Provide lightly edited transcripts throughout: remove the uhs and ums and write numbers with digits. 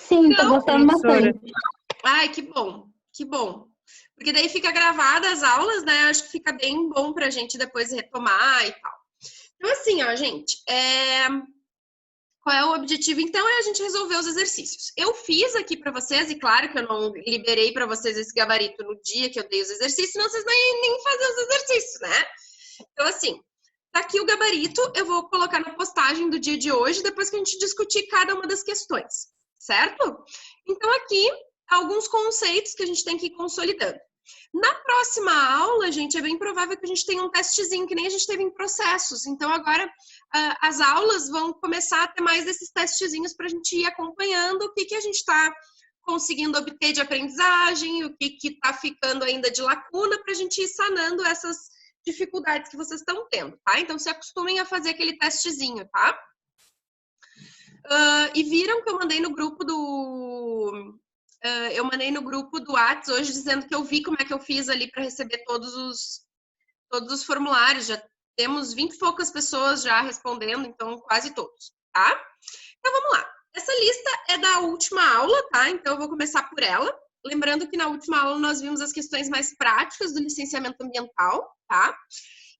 Sim, tô Não, gostando professora. bastante. ai, que bom, que bom. Porque daí fica gravada as aulas, né? Acho que fica bem bom pra gente depois retomar e tal. Então, assim, ó, gente, qual é o objetivo? Então, é a gente resolver os exercícios. Eu fiz aqui para vocês, e claro que eu não liberei para vocês esse gabarito no dia que eu dei os exercícios, senão vocês nem fazer os exercícios, né? Então, assim, tá aqui o gabarito, eu vou colocar na postagem do dia de hoje, depois que a gente discutir cada uma das questões, certo? Então, aqui, alguns conceitos que a gente tem que ir consolidando. Na próxima aula, gente, é bem provável que a gente tenha um testezinho, que nem a gente teve em processos. Então, agora, as aulas vão começar a ter mais desses testezinhos para a gente ir acompanhando o que a gente está conseguindo obter de aprendizagem, o que está ficando ainda de lacuna, para a gente ir sanando essas dificuldades que vocês estão tendo, tá? Então, se acostumem a fazer aquele testezinho, tá? E viram que eu mandei no grupo do... eu mandei no grupo do Whats hoje dizendo que eu vi como é que eu fiz ali para receber todos os formulários. Já temos 20 e poucas pessoas já respondendo, então quase todos, tá? Então vamos lá. Essa lista é da última aula, tá? Então eu vou começar por ela. Lembrando que na última aula nós vimos as questões mais práticas do licenciamento ambiental, tá?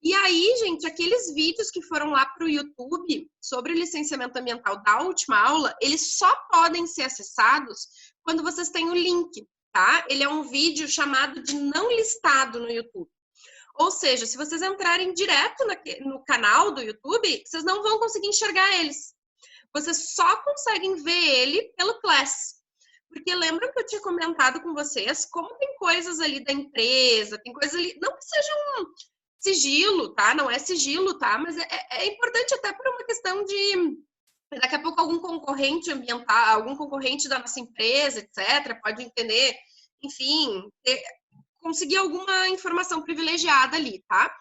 E aí, gente, aqueles vídeos que foram lá para o YouTube sobre o licenciamento ambiental da última aula, eles só podem ser acessados quando vocês têm o link, tá? Ele é um vídeo chamado de não listado no YouTube. Ou seja, se vocês entrarem direto no canal do YouTube, vocês não vão conseguir enxergar eles. Vocês só conseguem ver ele pelo Class. Porque lembram que eu tinha comentado com vocês como tem coisas ali da empresa, tem coisas ali, não que sejam sigilo, tá? Não é sigilo, tá? Mas é importante até por uma questão de daqui a pouco algum concorrente ambiental, algum concorrente da nossa empresa, etc., pode entender, enfim, conseguir alguma informação privilegiada ali, tá?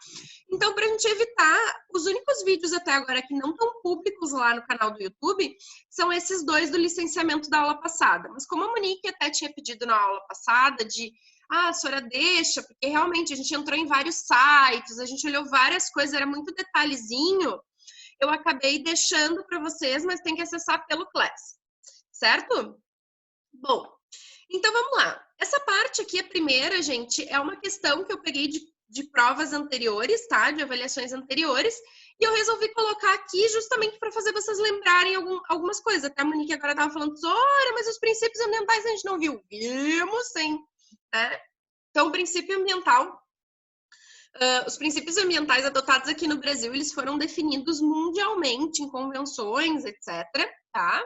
Então, para a gente evitar, os únicos vídeos até agora que não estão públicos lá no canal do YouTube são esses dois do licenciamento da aula passada. Mas como a Monique até tinha pedido na aula passada de a senhora deixa, porque realmente a gente entrou em vários sites, a gente olhou várias coisas, era muito detalhezinho, eu acabei deixando para vocês, mas tem que acessar pelo Class, certo? Bom, então vamos lá. Essa parte aqui, a primeira, gente, é uma questão que eu peguei de provas anteriores, tá? De avaliações anteriores, e eu resolvi colocar aqui justamente para fazer vocês lembrarem algumas coisas. Até a Monique agora estava falando, olha, mas os princípios ambientais a gente não viu. Vimos sim, né? Então, o princípio ambiental, os princípios ambientais adotados aqui no Brasil, eles foram definidos mundialmente em convenções, etc., tá?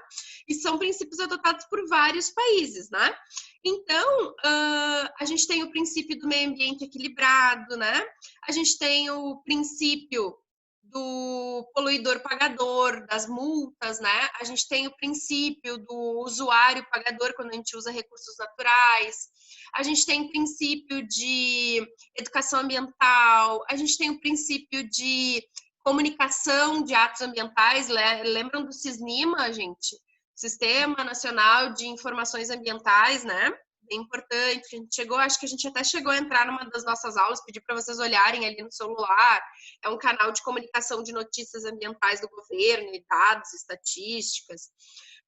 E são princípios adotados por vários países, né? Então, a gente tem o princípio do meio ambiente equilibrado, né? A gente tem o princípio do poluidor pagador, das multas, né? A gente tem o princípio do usuário pagador quando a gente usa recursos naturais. A gente tem o princípio de educação ambiental. A gente tem o princípio de comunicação de atos ambientais. Lembram do SISNIMA, gente? Sistema Nacional de Informações Ambientais, né? Bem importante. A gente chegou, acho que a gente até chegou a entrar numa das nossas aulas, pedir para vocês olharem ali no celular. É um canal de comunicação de notícias ambientais do governo, e dados, estatísticas.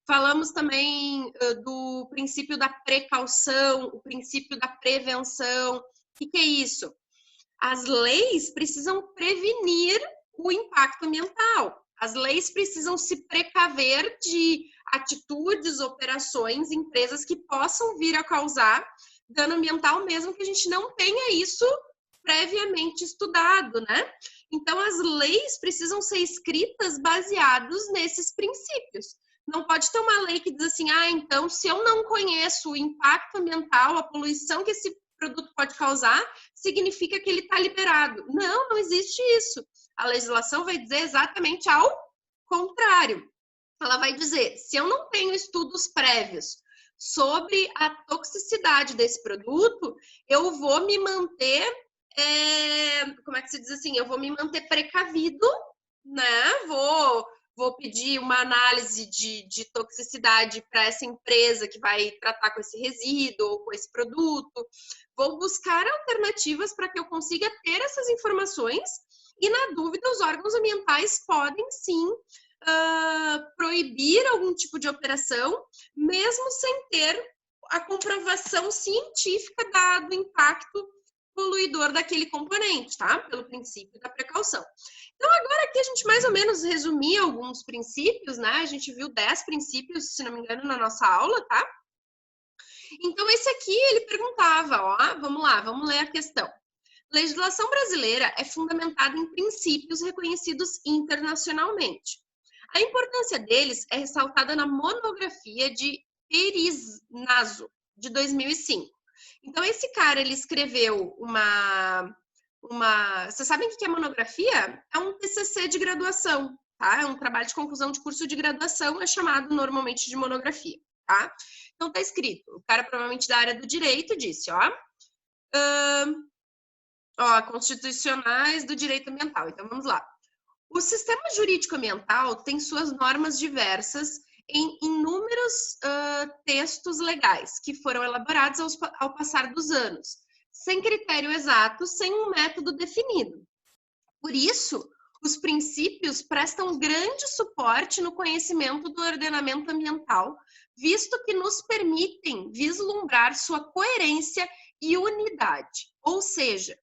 Falamos também do princípio da precaução, o princípio da prevenção. O que é isso? As leis precisam prevenir o impacto ambiental. As leis precisam se precaver de atitudes, operações, empresas que possam vir a causar dano ambiental, mesmo que a gente não tenha isso previamente estudado, né? Então, as leis precisam ser escritas baseadas nesses princípios. Não pode ter uma lei que diz assim, então, se eu não conheço o impacto ambiental, a poluição que esse produto pode causar, significa que ele está liberado. Não, não existe isso. A legislação vai dizer exatamente ao contrário. Ela vai dizer, se eu não tenho estudos prévios sobre a toxicidade desse produto, eu vou me manter, como é que se diz assim? Eu vou me manter precavido, né? Vou pedir uma análise de toxicidade para essa empresa que vai tratar com esse resíduo ou com esse produto. Vou buscar alternativas para que eu consiga ter essas informações e, na dúvida, os órgãos ambientais podem, sim, proibir algum tipo de operação, mesmo sem ter a comprovação científica do impacto poluidor daquele componente, tá? Pelo princípio da precaução. Então, agora aqui a gente mais ou menos resumia alguns princípios, né? A gente viu 10 princípios, se não me engano, na nossa aula, tá? Então, esse aqui, ele perguntava, ó, vamos lá, vamos ler a questão. Legislação brasileira é fundamentada em princípios reconhecidos internacionalmente. A importância deles é ressaltada na monografia de Periznazo, de 2005. Então, esse cara, ele escreveu uma... Vocês sabem o que é monografia? É um TCC de graduação, tá? É um trabalho de conclusão de curso de graduação, é chamado normalmente de monografia, tá? Então, tá escrito. O cara, provavelmente da área do direito, disse, ó... constitucionais do direito ambiental. Então, vamos lá. O sistema jurídico ambiental tem suas normas diversas em inúmeros textos legais que foram elaborados ao passar dos anos, sem critério exato, sem um método definido. Por isso, os princípios prestam grande suporte no conhecimento do ordenamento ambiental, visto que nos permitem vislumbrar sua coerência e unidade, ou seja,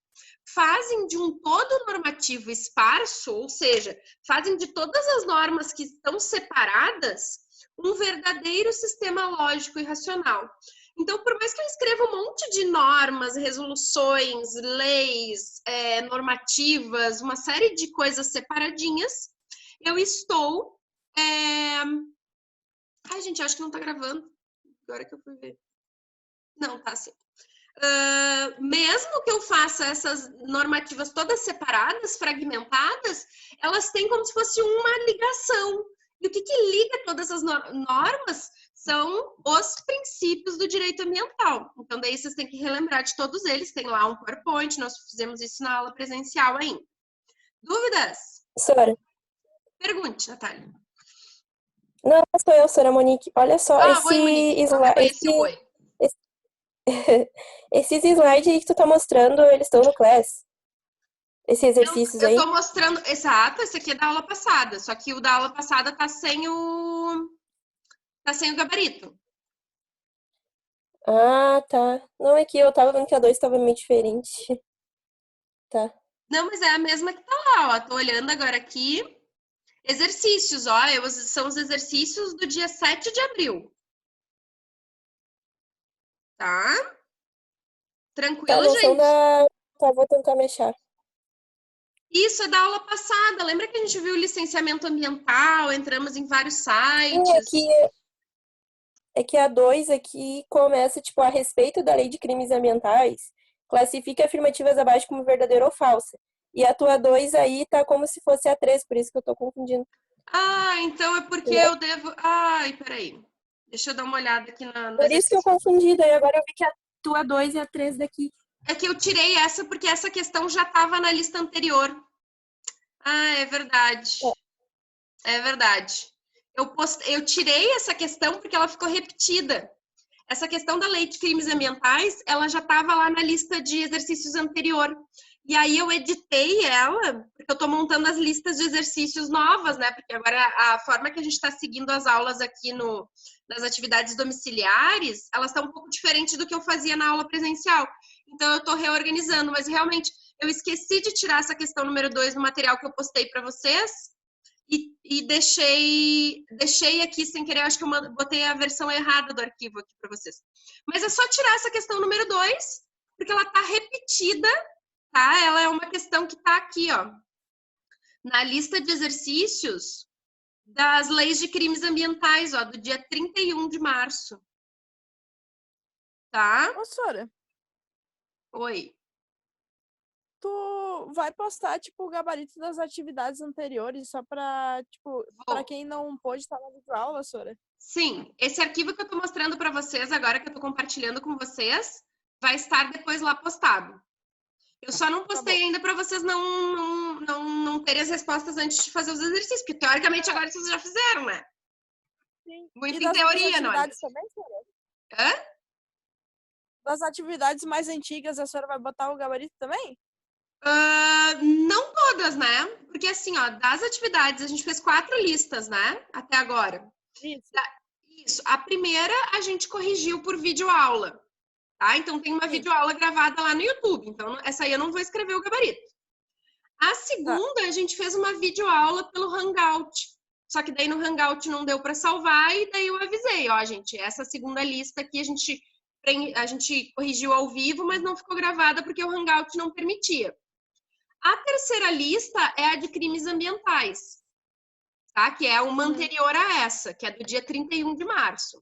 fazem de um todo normativo esparso, ou seja, fazem de todas as normas que estão separadas um verdadeiro sistema lógico e racional. Então, por mais que eu escreva um monte de normas, resoluções, leis, normativas, uma série de coisas separadinhas, eu estou... Ai, gente, acho que não tá gravando. Agora que eu fui ver. Não, tá sim. Mesmo que eu faça essas normativas todas separadas, fragmentadas, elas têm como se fosse uma ligação. E o que liga todas as normas são os princípios do direito ambiental. Então, daí vocês têm que relembrar de todos eles. Tem lá um PowerPoint, nós fizemos isso na aula presencial ainda. Dúvidas? Sora. Pergunte, Natália. Não, sou eu, Sora Monique. Olha só, Oi, Monique. Não reconheci o oi. Esses slides aí que tu tá mostrando, eles estão no Class? Esses exercícios aí? Eu tô mostrando, exato, esse aqui é da aula passada, só que o da aula passada tá sem o gabarito. Ah, tá. Não, é que eu tava vendo que a 2 tava meio diferente. Tá. Não, mas é a mesma que tá lá, ó. Tô olhando agora aqui. Exercícios, ó. São os exercícios do dia 7 de abril. Tá? Tranquilo, Tá, não são gente? Tá, vou tentar me achar. Isso é da aula passada. Lembra que a gente viu licenciamento ambiental, entramos em vários Sim, sites? é que a 2 aqui começa, tipo, a respeito da lei de crimes ambientais, classifica afirmativas abaixo como verdadeira ou falsa. E a tua 2 aí tá como se fosse a 3, por isso que eu tô confundindo. Ah, então é porque Entendeu? eu devo... Ai, peraí. Deixa eu dar uma olhada aqui no Por isso que eu exercício. confundi, daí agora eu vi que a tua 2 e a 3 daqui. É que eu tirei essa porque essa questão já estava na lista anterior. Ah, é verdade. É verdade. Eu tirei essa questão porque ela ficou repetida. Essa questão da lei de crimes ambientais, ela já estava lá na lista de exercícios anterior. E aí eu editei ela, porque eu estou montando as listas de exercícios novas, né? Porque agora a forma que a gente está seguindo as aulas aqui nas atividades domiciliares, elas estão um pouco diferentes do que eu fazia na aula presencial. Então eu estou reorganizando, mas realmente eu esqueci de tirar essa questão número 2 no material que eu postei para vocês. E deixei aqui sem querer, acho que eu botei a versão errada do arquivo aqui para vocês. Mas é só tirar essa questão número 2, porque ela está repetida, tá? Ela é uma questão que está aqui, ó, na lista de exercícios das leis de crimes ambientais, ó, do dia 31 de março. Tá? Ô, Sora, Oi. tu vai postar, tipo, o gabarito das atividades anteriores só pra, tipo, pra quem não pôde estar na videoaula, Sora? Sim, esse arquivo que eu tô mostrando para vocês agora, que eu tô compartilhando com vocês, vai estar depois lá postado. Eu só não postei ainda para vocês não terem as respostas antes de fazer os exercícios, porque teoricamente agora vocês já fizeram, né? Sim. Muito E em teoria, das não é? atividades também, Sora? Hã? Das atividades mais antigas, a senhora vai botar o gabarito também? Não todas, né? Porque assim, ó, das atividades, a gente fez 4 listas, né? Até agora. Isso. Isso. A primeira a gente corrigiu por videoaula, tá? Então tem uma Sim. videoaula gravada lá no YouTube. Então essa aí eu não vou escrever o gabarito. A segunda, a gente fez uma videoaula pelo Hangout. Só que daí no Hangout não deu para salvar e daí eu avisei, ó, gente, essa segunda lista aqui a gente corrigiu ao vivo, mas não ficou gravada porque o Hangout não permitia. A terceira lista é a de crimes ambientais, tá? Que é uma anterior a essa, que é do dia 31 de março.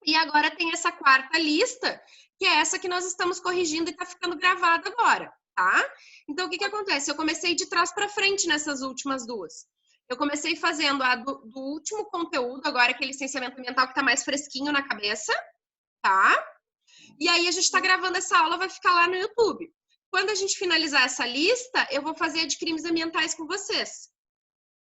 E agora tem essa quarta lista, que é essa que nós estamos corrigindo e está ficando gravada agora, tá? Então, o que acontece? Eu comecei de trás para frente nessas últimas duas. Eu comecei fazendo a do último conteúdo, agora que é licenciamento ambiental, que está mais fresquinho na cabeça, tá? E aí a gente está gravando essa aula, vai ficar lá no YouTube. Quando a gente finalizar essa lista, eu vou fazer a de crimes ambientais com vocês.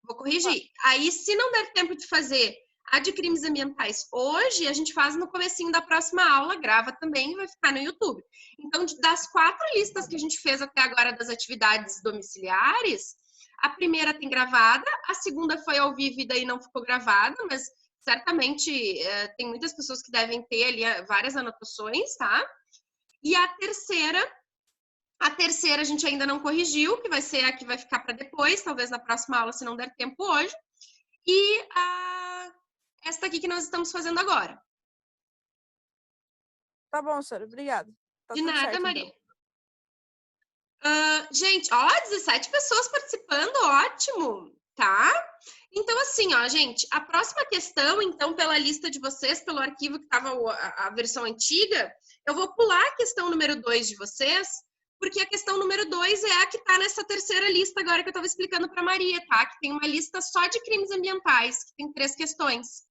Vou corrigir. Aí, se não der tempo de fazer a de crimes ambientais hoje, a gente faz no comecinho da próxima aula, grava também e vai ficar no YouTube. Então, das 4 listas que a gente fez até agora das atividades domiciliares, a primeira tem gravada, a segunda foi ao vivo e daí não ficou gravada, mas certamente tem muitas pessoas que devem ter ali várias anotações, tá? E a terceira a gente ainda não corrigiu, que vai ser a que vai ficar para depois, talvez na próxima aula, se não der tempo hoje. E esta aqui que nós estamos fazendo agora. Tá bom, Sara, obrigada. Tá De tudo nada, certo, Maria. então. Gente, ó, 17 pessoas participando, ótimo, tá? Então, assim, ó, gente, a próxima questão, então, pela lista de vocês, pelo arquivo que estava a versão antiga, eu vou pular a questão número 2 de vocês, porque a questão número 2 é a que está nessa terceira lista agora que eu estava explicando para Maria, tá? Que tem uma lista só de crimes ambientais, que tem 3 questões,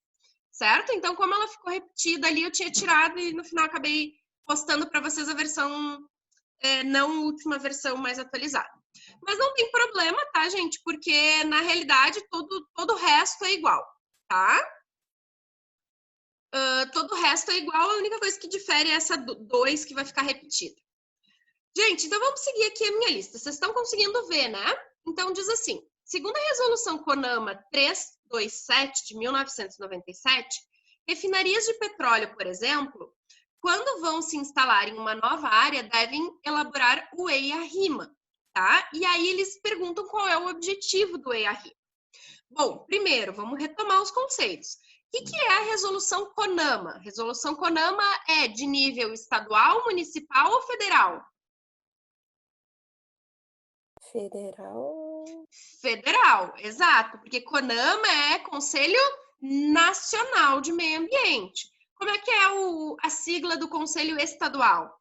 certo? Então, como ela ficou repetida ali, eu tinha tirado e no final acabei postando para vocês a versão, não a última versão mais atualizada. Mas não tem problema, tá, gente? Porque, na realidade, todo o resto é igual, tá? Todo o resto é igual, a única coisa que difere é essa 2 que vai ficar repetida. Gente, então vamos seguir aqui a minha lista. Vocês estão conseguindo ver, né? Então, diz assim, segundo a resolução CONAMA 327 de 1997, refinarias de petróleo, por exemplo, quando vão se instalar em uma nova área, devem elaborar o EIA-RIMA, tá? E aí eles perguntam qual é o objetivo do EIA-RIMA. Bom, primeiro, vamos retomar os conceitos. O que é a resolução CONAMA? A resolução CONAMA é de nível estadual, municipal ou federal? Federal, exato, porque CONAMA é Conselho Nacional de Meio Ambiente. Como é que é a sigla do Conselho Estadual?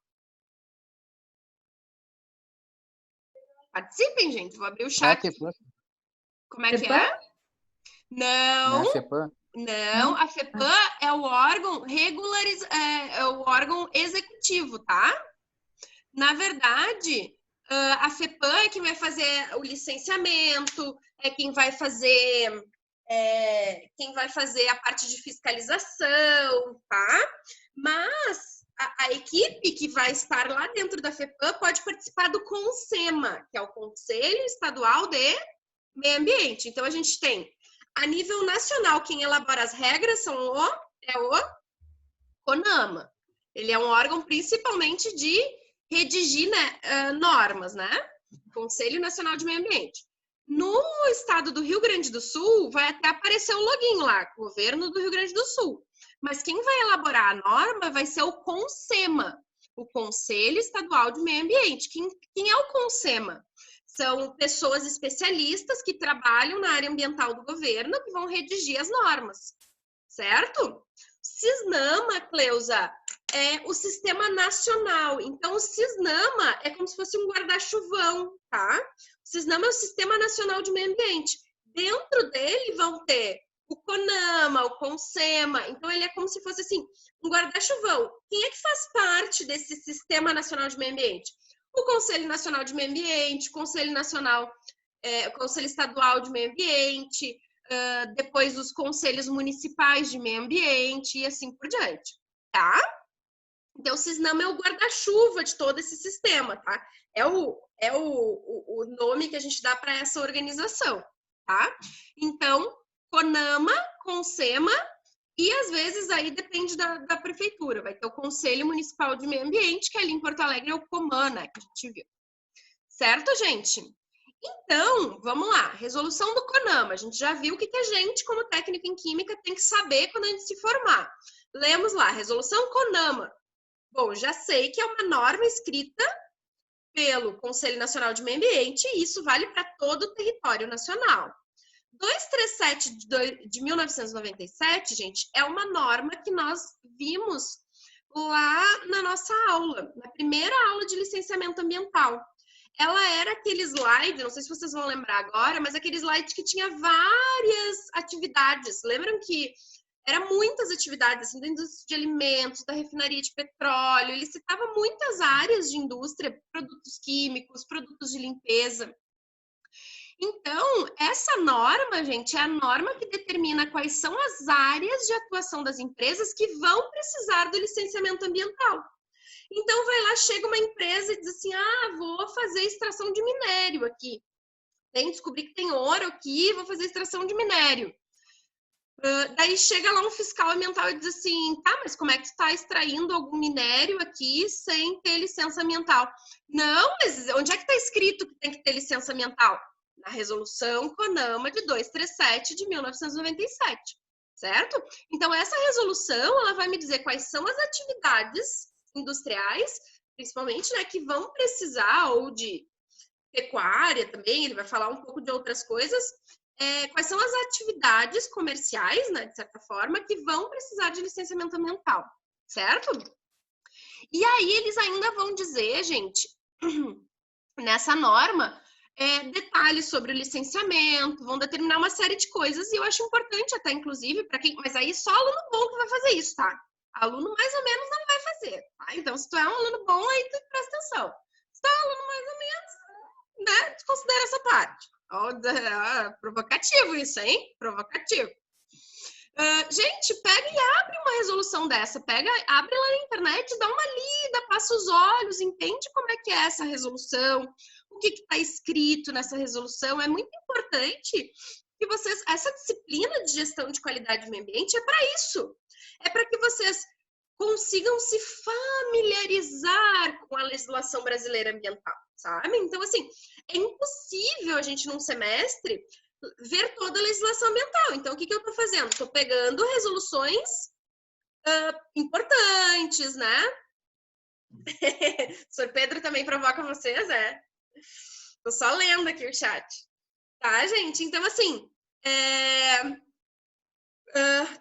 Participem, gente, vou abrir o chat. Como é que é? Não, não, a FEPAM é o órgão é o órgão executivo, tá? Na verdade, a FEPAM é quem vai fazer o licenciamento, é quem vai fazer a parte de fiscalização, tá? Mas a equipe que vai estar lá dentro da FEPAM pode participar do CONSEMA, que é o Conselho Estadual de Meio Ambiente. Então, a gente tem, a nível nacional, quem elabora as regras é o CONAMA. Ele é um órgão principalmente de redigir, né, normas, né? Conselho Nacional de Meio Ambiente. No estado do Rio Grande do Sul, vai até aparecer o login lá, Governo do Rio Grande do Sul. Mas quem vai elaborar a norma vai ser o CONSEMA, o Conselho Estadual de Meio Ambiente. Quem é o CONSEMA? São pessoas especialistas que trabalham na área ambiental do governo que vão redigir as normas, certo? CISNAMA, Cleusa, é o sistema nacional. Então, o CISNAMA é como se fosse um guarda-chuvão, tá? O CISNAMA é o Sistema Nacional de Meio Ambiente. Dentro dele vão ter o CONAMA, o CONSEMA. Então, ele é como se fosse, assim, um guarda-chuvão. Quem é que faz parte desse Sistema Nacional de Meio Ambiente? O Conselho Nacional de Meio Ambiente, o Conselho Estadual de Meio Ambiente, depois os conselhos municipais de meio ambiente e assim por diante, tá? Então, o CISNAMA é o guarda-chuva de todo esse sistema, tá? É o nome que a gente dá para essa organização, tá? Então, CONAMA, CONSEMA, e às vezes aí depende da prefeitura. Vai ter o Conselho Municipal de Meio Ambiente, que ali em Porto Alegre é o COMAN, né, que a gente viu. Certo, gente? Então, vamos lá. Resolução do CONAMA. A gente já viu o que a gente, como técnico em química, tem que saber quando a gente se formar. Lemos lá. Resolução CONAMA. Bom, já sei que é uma norma escrita pelo Conselho Nacional de Meio Ambiente e isso vale para todo o território nacional. 237 de 1997, gente, é uma norma que nós vimos lá na nossa aula, na primeira aula de licenciamento ambiental. Ela era aquele slide, não sei se vocês vão lembrar agora, mas aquele slide que tinha várias atividades. Lembram que eram muitas atividades, assim, da indústria de alimentos, da refinaria de petróleo, ele citava muitas áreas de indústria, produtos químicos, produtos de limpeza. Então, essa norma, gente, é a norma que determina quais são as áreas de atuação das empresas que vão precisar do licenciamento ambiental. Então, vai lá, chega uma empresa e diz assim, vou fazer extração de minério aqui. Descobri que tem ouro aqui, vou fazer extração de minério. Daí chega lá um fiscal ambiental e diz assim, tá, mas como é que tu está extraindo algum minério aqui sem ter licença ambiental? Não, mas onde é que está escrito que tem que ter licença ambiental? Na resolução CONAMA de 237 de 1997, certo? Então, essa resolução, ela vai me dizer quais são as atividades industriais, principalmente, né, que vão precisar, ou de pecuária também, ele vai falar um pouco de outras coisas, quais são as atividades comerciais, né, de certa forma, que vão precisar de licenciamento ambiental, certo? E aí eles ainda vão dizer, gente, nessa norma, detalhes sobre o licenciamento, vão determinar uma série de coisas, e eu acho importante até, inclusive, para quem... Mas aí só aluno bom que vai fazer isso, tá? Aluno mais ou menos não vai fazer, tá? Então, se tu é um aluno bom, aí tu presta atenção. Se tu é um aluno mais ou menos, né, desconsidera essa parte. Provocativo isso, hein? Provocativo. Gente, pega e abre uma resolução dessa. Abre lá na internet, dá uma lida, passa os olhos, entende como é que é essa resolução, o que está escrito nessa resolução. É muito importante que vocês... Essa disciplina de gestão de qualidade do meio ambiente é para isso. É para que vocês consigam se familiarizar com a legislação brasileira ambiental, sabe? Então, assim, é impossível a gente, num semestre, ver toda a legislação ambiental. Então, o que eu estou fazendo? Estou pegando resoluções importantes, né? O Sr. Pedro também provoca vocês, Tô só lendo aqui o chat. Tá, gente? Então, assim,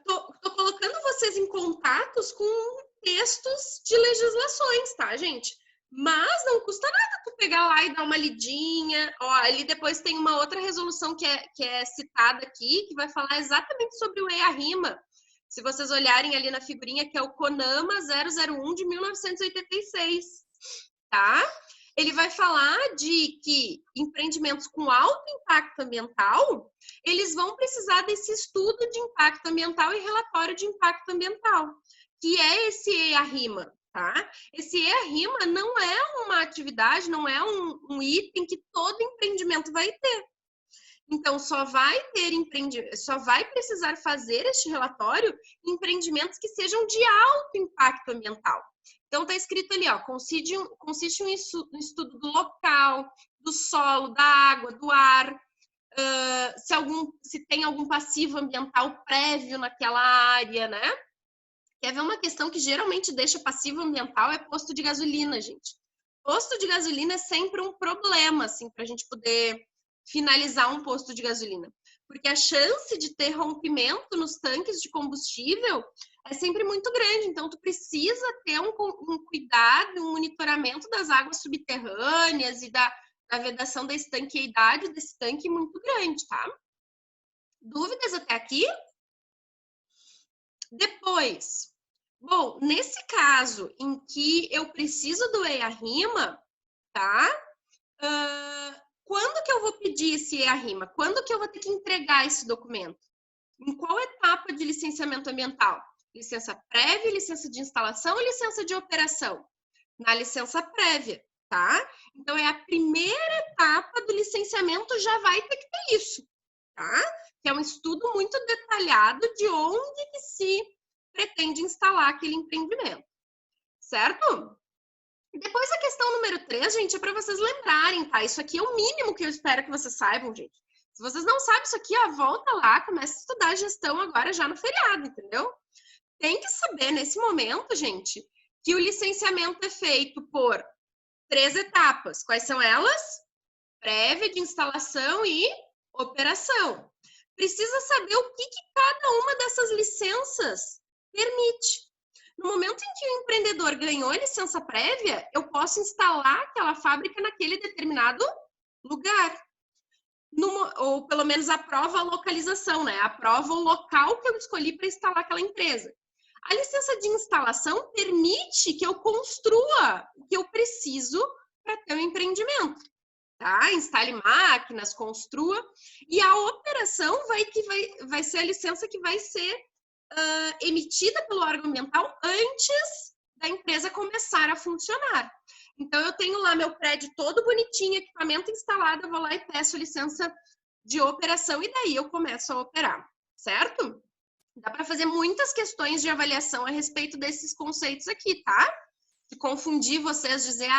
tô colocando vocês em contatos com textos de legislações, tá, gente? Mas não custa nada tu pegar lá e dar uma lidinha. Ó, ali depois tem uma outra resolução que é citada aqui, que vai falar exatamente sobre o EIA-RIMA. Se vocês olharem ali na figurinha, que é o CONAMA 001 de 1986, tá? Ele vai falar de que empreendimentos com alto impacto ambiental, eles vão precisar desse estudo de impacto ambiental e relatório de impacto ambiental, que é esse EIA-RIMA, tá? Esse EIA-RIMA não é uma atividade, não é um item que todo empreendimento vai ter. Então, só vai precisar fazer este relatório empreendimentos que sejam de alto impacto ambiental. Então, está escrito ali, ó, consiste um estudo do local, do solo, da água, do ar, se tem algum passivo ambiental prévio naquela área, né? Quer ver uma questão que geralmente deixa passivo ambiental? É posto de gasolina, gente. Posto de gasolina é sempre um problema, assim, para a gente poder finalizar um posto de gasolina. Porque a chance de ter rompimento nos tanques de combustível é sempre muito grande. Então, tu precisa ter um cuidado, um monitoramento das águas subterrâneas e da vedação da estanqueidade desse tanque muito grande, tá? Dúvidas até aqui? Depois, bom, nesse caso em que eu preciso do EIA-RIMA, tá? Quando que eu vou pedir esse EIA-RIMA? Quando que eu vou ter que entregar esse documento? Em qual etapa de licenciamento ambiental? Licença prévia, licença de instalação e licença de operação? Na licença prévia, tá? Então, é a primeira etapa do licenciamento, já vai ter que ter isso, tá? Que é um estudo muito detalhado de onde que se pretende instalar aquele empreendimento, certo? Depois a questão número 3, gente, é para vocês lembrarem, tá? Isso aqui é o mínimo que eu espero que vocês saibam, gente. Se vocês não sabem isso aqui, ó, volta lá, começa a estudar gestão agora já no feriado, entendeu? Tem que saber nesse momento, gente, que o licenciamento é feito por 3 etapas. Quais são elas? Prévia, de instalação e operação. Precisa saber o que cada uma dessas licenças permite. No momento em que o empreendedor ganhou a licença prévia, eu posso instalar aquela fábrica naquele determinado lugar. Ou pelo menos aprova a localização, né? Aprova o local que eu escolhi para instalar aquela empresa. A licença de instalação permite que eu construa o que eu preciso para ter um empreendimento. Tá? Instale máquinas, construa. E a operação vai ser a licença que vai ser emitida pelo órgão ambiental antes da empresa começar a funcionar. Então, eu tenho lá meu prédio todo bonitinho, equipamento instalado, eu vou lá e peço licença de operação e daí eu começo a operar, certo? Dá para fazer muitas questões de avaliação a respeito desses conceitos aqui, tá? De confundir vocês, dizer,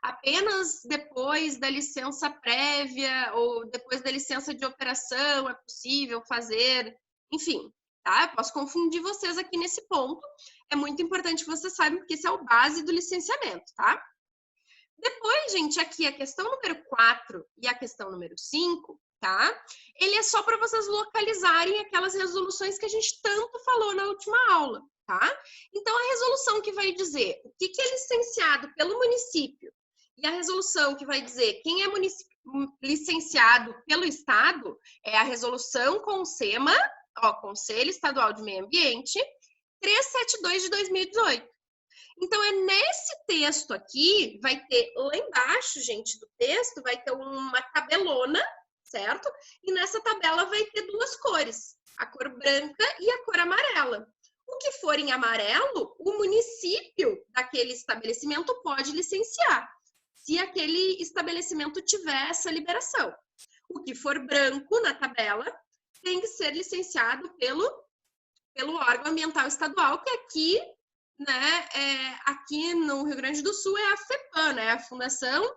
apenas depois da licença prévia ou depois da licença de operação é possível fazer, enfim, tá? Eu posso confundir vocês aqui nesse ponto. É muito importante que vocês saibam, porque isso é o base do licenciamento, tá? Depois, gente, aqui a questão número 4 e a questão número 5, tá? Ele é só para vocês localizarem aquelas resoluções que a gente tanto falou na última aula, tá? Então, a resolução que vai dizer o que é licenciado pelo município e a resolução que vai dizer quem é licenciado pelo Estado é a resolução CONSEMA, Conselho Estadual de Meio Ambiente, 372 de 2018. Então, é nesse texto aqui, vai ter lá embaixo, gente, do texto, vai ter uma tabelona, certo? E nessa tabela vai ter 2 cores, a cor branca e a cor amarela. O que for em amarelo, o município daquele estabelecimento pode licenciar, se aquele estabelecimento tiver essa liberação. O que for branco na tabela tem que ser licenciado pelo órgão ambiental estadual, que aqui, né, aqui no Rio Grande do Sul é a FEPAM, né, a Fundação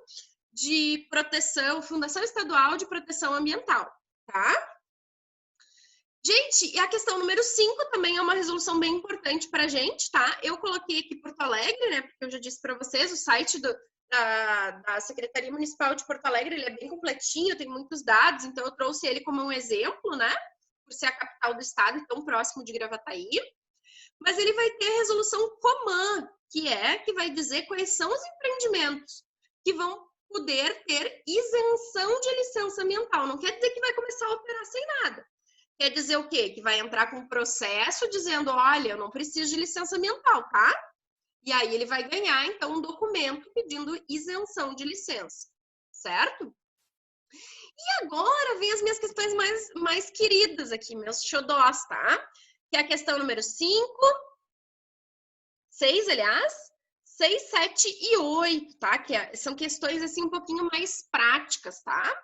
Estadual de Proteção Ambiental, tá? Gente, e a questão número 5 também é uma resolução bem importante para a gente, tá? Eu coloquei aqui Porto Alegre, né, porque eu já disse para vocês, o site da Secretaria Municipal de Porto Alegre, ele é bem completinho, tem muitos dados, então eu trouxe ele como um exemplo, né, por ser a capital do estado e tão próximo de Gravataí. Mas ele vai ter a resolução COMAN, que vai dizer quais são os empreendimentos que vão poder ter isenção de licença ambiental. Não quer dizer que vai começar a operar sem nada. Quer dizer o quê? Que vai entrar com um processo dizendo, olha, eu não preciso de licença ambiental, tá? E aí ele vai ganhar, então, um documento pedindo isenção de licença, certo? E agora vem as minhas questões mais queridas aqui, meus xodós, tá? Que é a questão número 5, 6, aliás, 6, 7 e 8, tá? Que são questões, assim, um pouquinho mais práticas, tá?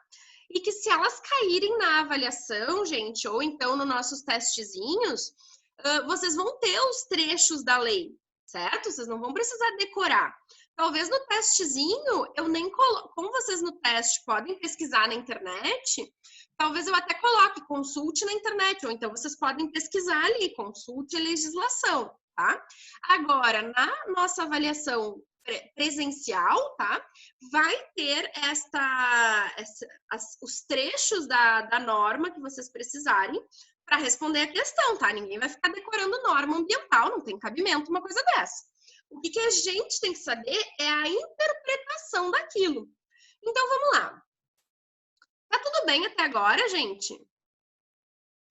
E que se elas caírem na avaliação, gente, ou então nos nossos testezinhos, vocês vão ter os trechos da lei, certo? Vocês não vão precisar decorar. Talvez no testezinho, eu nem coloque, como vocês no teste podem pesquisar na internet, talvez eu até coloque consulte na internet, ou então vocês podem pesquisar ali, consulte a legislação, tá? Agora, na nossa avaliação presencial, tá? Vai ter os trechos da norma que vocês precisarem para responder a questão, tá? Ninguém vai ficar decorando norma ambiental, não tem cabimento uma coisa dessa. O que a gente tem que saber é a interpretação daquilo. Então, vamos lá. Tá tudo bem até agora, gente?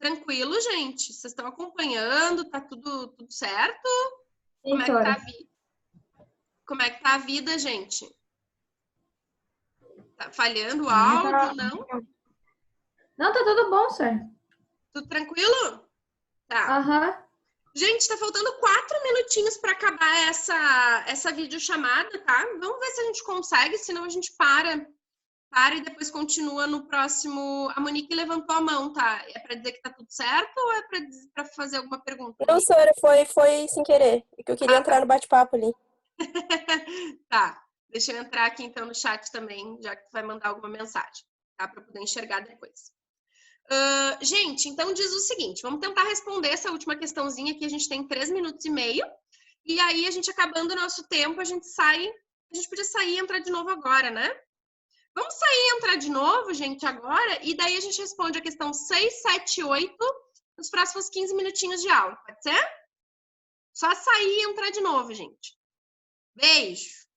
Tranquilo, gente? Vocês estão acompanhando? Tá tudo certo? Como é que tá a vida? Como é que tá a vida, gente? Tá falhando o áudio, não? Não, tá tudo bom, senhor. Tudo tranquilo? Tá. Aham. Gente, tá faltando 4 minutinhos para acabar essa videochamada, tá? Vamos ver se a gente consegue, senão a gente para e depois continua no próximo. A Monique levantou a mão, tá? É para dizer que tá tudo certo ou é para fazer alguma pergunta? Não, senhora, foi sem querer. É que eu queria entrar no bate-papo ali. Tá, deixa eu entrar aqui então no chat também, já que tu vai mandar alguma mensagem, tá? Para poder enxergar depois. Gente, então diz o seguinte, vamos tentar responder essa última questãozinha aqui, a gente tem 3 minutos e meio, e aí a gente acabando o nosso tempo, a gente podia sair e entrar de novo agora, né? Vamos sair e entrar de novo, gente, agora, e daí a gente responde a questão 6, 7 e 8 nos próximos 15 minutinhos de aula, pode ser? Só sair e entrar de novo, gente. Beijo!